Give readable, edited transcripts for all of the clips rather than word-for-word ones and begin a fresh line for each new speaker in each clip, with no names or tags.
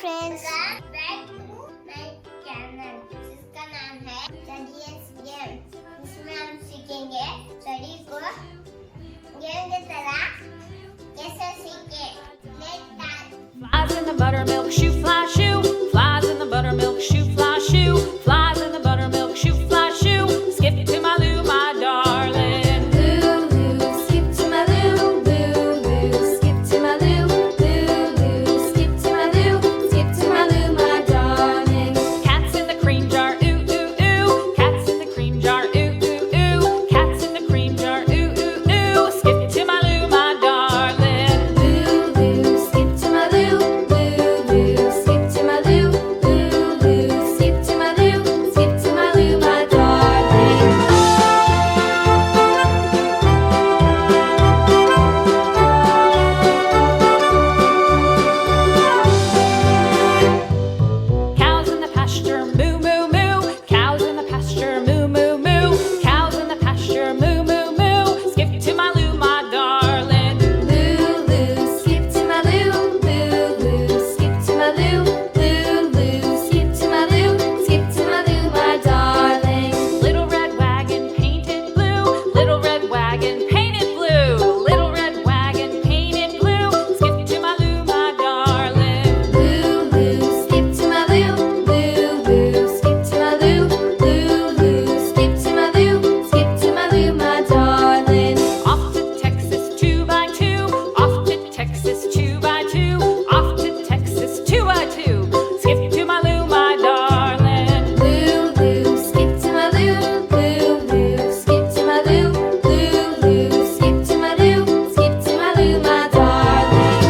Friends,
back to my channel जिसका नाम है स्टडीज गेम। इसमें हम सीखेंगे स्टडी को गेम की तरह कैसे सीखे।
Flies in the buttermilk shoe, fly shoe. Flies in the buttermilk shoe, fly shoe. Flies in the buttermilk shoe, fly shoe. Skip to my Lou, my darling.
Lou, Lou, skip to my Lou. Lou, Lou, skip to my Lou. Lou, Lou, skip to my Lou. Skip to my Lou, my darling.
Cats in the cream jar, ooh, ooh, ooh. Cats in the cream jar, ooh, ooh, ooh. Cats in the cream jar, ooh, ooh, ooh. Skip to my Lou, my darling.
Lou, Lou, skip to my Lou. Lou, Lou, skip to my Lou. Lou, Lou, skip to my Lou. Skip to my Lou, my darling.
Cows in the pasture, moo, moo, moo. Cows in the pasture, moo, moo, moo. Cows in the pasture, moo, moo, moo. Skip to my Lou, my darling.
Lou, Lou, skip to my Lou. Lou, Lou, skip to my Lou. Lou, Lou, skip to my Lou. Skip to my Lou, my darling.
Little red wagon painted blue. Little red wagon painted blue. Little red wagon painted blue. Skip to my Lou, my darling.
Lou, Lou, skip to my Lou. Lou, Lou, skip to my Lou. Lou, Lou, skip to my Lou. Skip to my Lou, my darling.
Off to Texas 2x2. Off to Texas 2x2. Off to Texas 2x2. Skip to my Lou, my darling.
Lou, Lou, skip to my Lou. Lou, Lou, skip to my Lou. Lou, Lou, skip to my Lou. Skip to my Lou, my darling.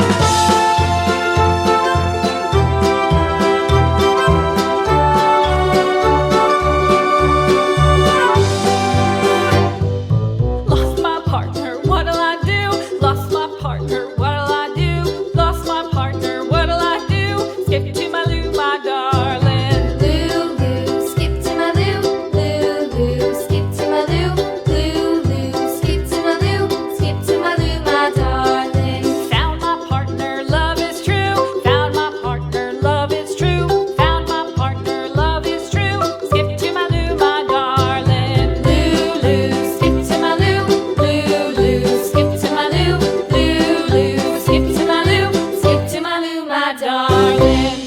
Lost my partner, what'll I do? Lost my partner, what'll I do? Lost my partner, what'll I do? Skip to my Lou, my darling.
Lou, Lou, skip to my Lou. Lou, Lou, skip to my Lou. Lou, Lou, skip to my Lou. Skip to my Lou, my darling.
Found my partner, love is true. Found my partner, love is true. Found my partner, love is true. Skip to my Lou, my darling.
Lou, Lou, skip to my Lou. Lou, Lou, skip to my Lou. Lou, Lou, skip to my Lou. Skip to my Lou, my darling.